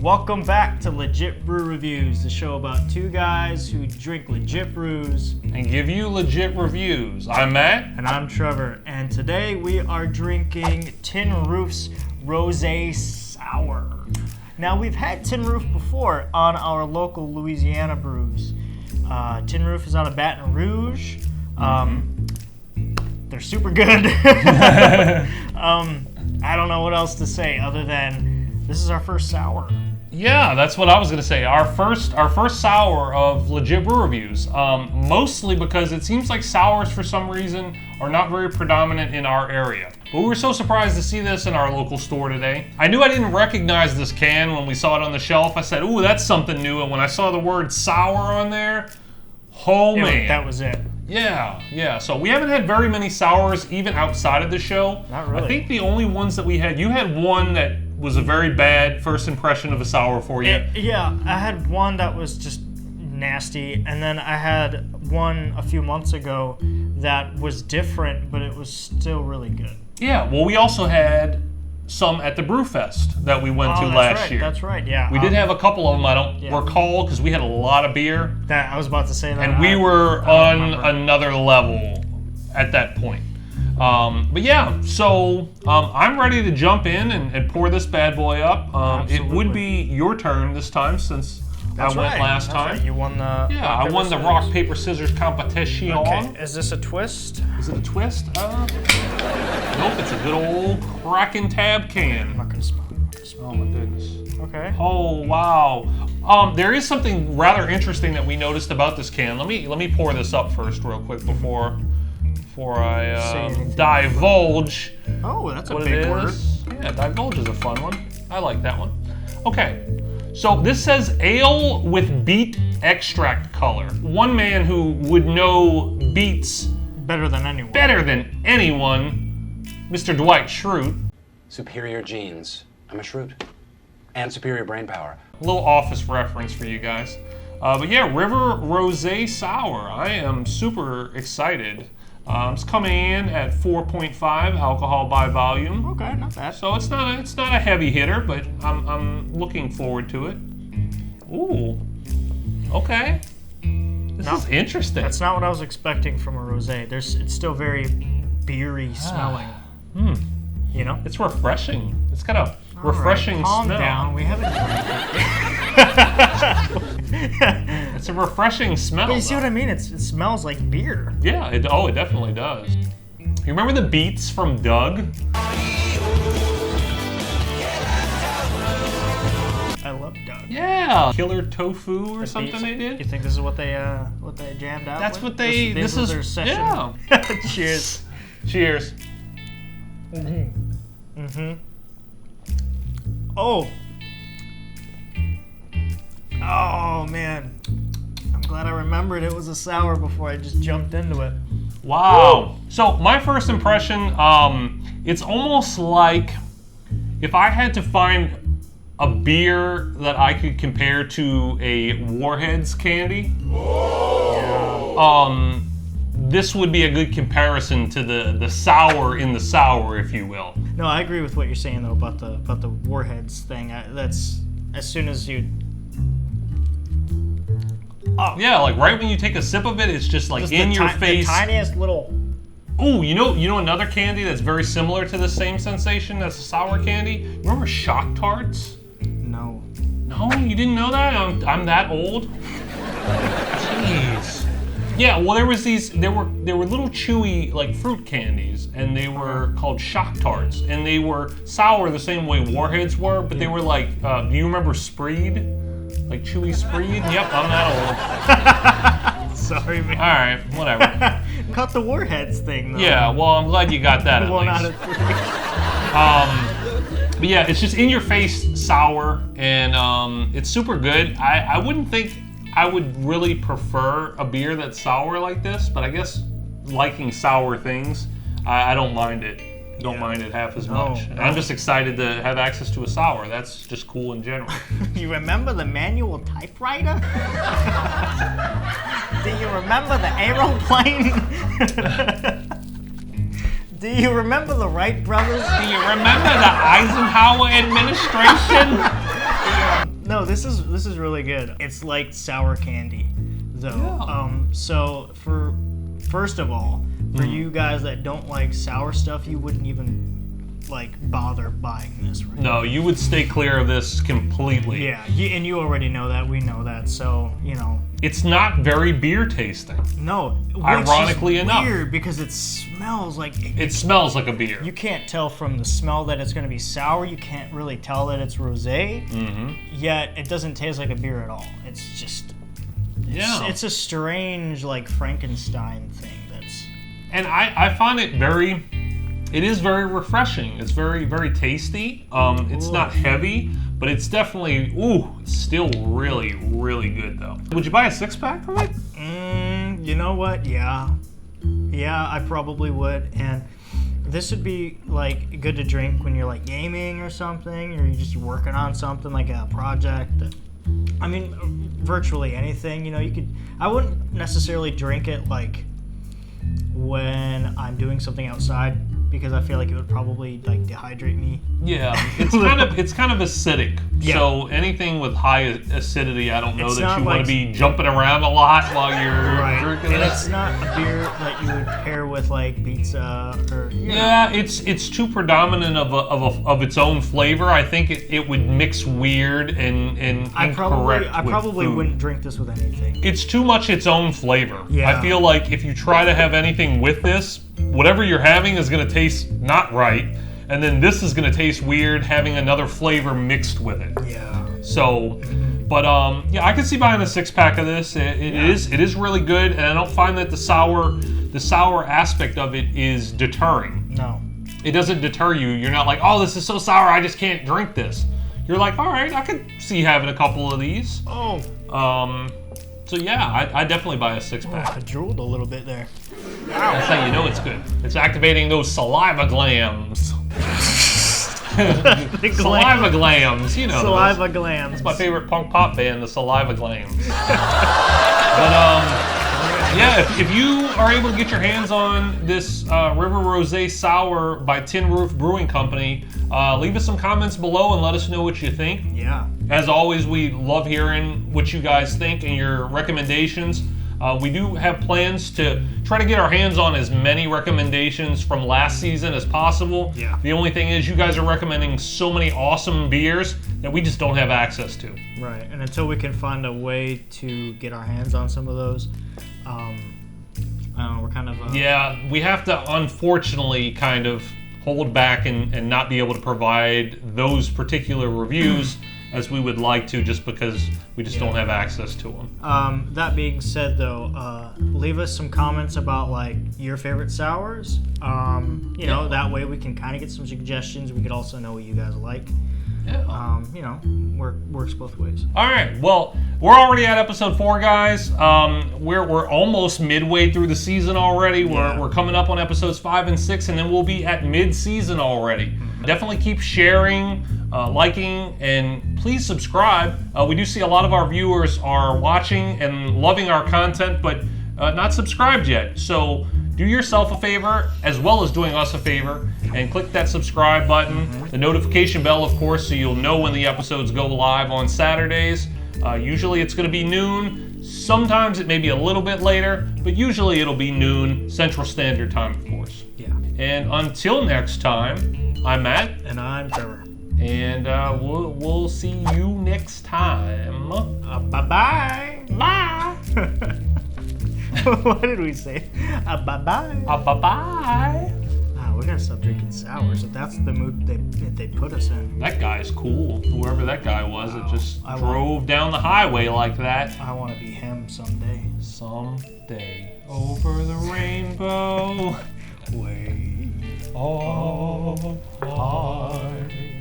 Welcome back to Legit Brew Reviews, the show about two guys who drink legit brews and give you legit reviews. I'm Matt. And I'm Trevor. And today we are drinking Tin Roof's Rośe Sour. Now, we've had Tin Roof before on our local Louisiana brews. Tin Roof is out of Baton Rouge. They're super good. I don't know what else to say other than this is our first sour. Yeah, that's what I was going to say. Our first sour of Legit Brew Reviews. Mostly because it seems like sours, for some reason, are not very predominant in our area. But we were so surprised to see this in our local store today. I knew I didn't recognize this can when we saw it on the shelf. I said, ooh, that's something new. And when I saw the word sour on there, oh man. That was it. Yeah. So we haven't had very many sours even outside of the show. Not really. I think the only ones that we had, you had one that was a very bad first impression of a sour for you. Yeah, I had one that was just nasty, and then I had one a few months ago that was different, but it was still really good. Yeah, well, we also had some at the Brewfest that we went to last year. That's right, yeah. We did have a couple of them, I don't recall, because we had a lot of beer. I was about to say that. And we were on another level at that point. But yeah, so I'm ready to jump in and pour this bad boy up. It would be your turn this time since I went last time. Right. You won the I won the rock, paper, scissors competition. Okay, is this a twist? Is it a twist? Nope, it's a good old cracking tab can. I'm not gonna smell it. Oh my goodness. Okay. Oh wow. There is something rather interesting that we noticed about this can. Let me pour this up first real quick before I divulge. Oh, that's a what big word. Yeah, divulge is a fun one. I like that one. Okay, so this says ale with beet extract color. One man who would know beets better than anyone. Mr. Dwight Schrute. Superior genes. I'm a Schrute. And superior brain power. A little office reference for you guys. But yeah, River Rośe Sour. I am super excited. It's coming in at 4.5 alcohol by volume. Okay, not bad. So it's not a heavy hitter, but I'm looking forward to it. Ooh, okay. This is interesting. That's not what I was expecting from a rosé. It's still very beery smelling. You know, it's refreshing. It's got a refreshing calm smell. Down. We haven't. It's a refreshing smell. But you see what I mean? It smells like beer. Yeah. It definitely does. You remember the beats from Doug? I love Doug. Yeah. Killer tofu or something they did. You think this is what they jammed out? That's with? What they. This is their session. Yeah. Cheers. Cheers. Oh man, I'm glad I remembered it was a sour before I just jumped into it. Wow. Woo! So my first impression, it's almost like if I had to find a beer that I could compare to a Warheads candy, this would be a good comparison to the sour in the sour, if you will. No, I agree with what you're saying though about the Warheads thing. That's as soon as you. Oh. Yeah, like right when you take a sip of it, it's just like in your face. The tiniest little. Oh, you know another candy that's very similar to the same sensation that's a sour candy? Remember Shock Tarts? No. No, you didn't know that? I'm that old? Jeez. Yeah, well there were little chewy like fruit candies, and they were called Shock Tarts, and they were sour the same way Warheads were, but they were like, do you remember Spreed? Like chewy Spreed? Yep, I'm that old. Sorry, man. Alright, whatever. Cut the Warheads thing though. Yeah, well I'm glad you got that at least. But yeah, it's just in your face sour, and it's super good. I wouldn't think I would really prefer a beer that's sour like this, but I guess liking sour things, I don't mind it. Don't mind it half as much. No. I'm just excited to have access to a sour. That's just cool in general. You remember the manual typewriter? Do you remember the aeroplane? Do you remember the Wright brothers? Do you remember the Eisenhower administration? No, this is really good. It's like sour candy, though. Yeah. So first of all, for you guys that don't like sour stuff, you wouldn't even like bother buying this. Right? No, you would stay clear of this completely. Yeah, and you already know that. We know that. So It's not very beer tasting. No. Ironically enough, weird because it smells like it smells like a beer. You can't tell from the smell that it's going to be sour. You can't really tell that it's rosé. Yet it doesn't taste like a beer at all. It's just it's a strange like Frankenstein thing. And I find it it is very refreshing. It's very, very tasty. It's not heavy, but it's definitely, it's still really, really good though. Would you buy a 6-pack of it? You know what? Yeah, I probably would. And this would be like good to drink when you're like gaming or something, or you're just working on something like a project. I mean, virtually anything. You could. I wouldn't necessarily drink it like when I'm doing something outside because I feel like it would probably like dehydrate me. Yeah, it's kind of acidic. Yeah. So anything with high acidity, I don't know that you want to be jumping around a lot while you're drinking and it. It's not a beer that you would pair with like pizza or. Yeah, it's too predominant of its own flavor. I think it would mix weird and incorrect. I probably with food. Wouldn't drink this with anything. It's too much its own flavor. Yeah. I feel like if you try to have anything with this, whatever you're having is going to taste not right, and then this is going to taste weird having another flavor mixed with it. Yeah. So, but I can see buying a 6-pack of this. It is really good, and I don't find that the sour aspect of it is deterring. No. It doesn't deter you. You're not like, oh, this is so sour, I just can't drink this. You're like, all right, I could see having a couple of these. Oh. So yeah, I definitely buy a 6-pack. I drooled a little bit there. That's how you know it's good. It's activating those saliva glands. Saliva glands, Saliva glands. That's my favorite punk pop band, the Saliva Glands. But if you are able to get your hands on this River Rośe Sour by Tin Roof Brewing Company, leave us some comments below and let us know what you think. Yeah. As always, we love hearing what you guys think and your recommendations. We do have plans to try to get our hands on as many recommendations from last season as possible. Yeah. The only thing is you guys are recommending so many awesome beers that we just don't have access to. Right, and until we can find a way to get our hands on some of those, I don't know, we're kind of... Yeah, we have to unfortunately kind of hold back and not be able to provide those particular reviews as we would like to, just because we just don't have access to them. That being said, though, leave us some comments about like your favorite sours. That way we can kind of get some suggestions. We could also know what you guys like. Yeah. Works both ways. All right. Well, we're already at episode 4, guys. We're almost midway through the season already. We're coming up on episodes 5 and 6, and then we'll be at mid-season already. Definitely keep sharing, liking, and please subscribe. We do see a lot of our viewers are watching and loving our content, but not subscribed yet. So do yourself a favor, as well as doing us a favor, and click that subscribe button, the notification bell, of course, so you'll know when the episodes go live on Saturdays. Usually it's going to be noon. Sometimes it may be a little bit later, but usually it'll be noon Central Standard Time, of course. Yeah. And until next time, I'm Matt. And I'm Trevor. And we'll see you next time. Bye-bye. Bye. What did we say? Bye-bye. Bye-bye. We gotta stop drinking sours. If that's the mood they put us in. That guy's cool. Whoever that guy was that just drove down the highway like that. I want to be him someday. Someday. Over the rainbow. Way All high.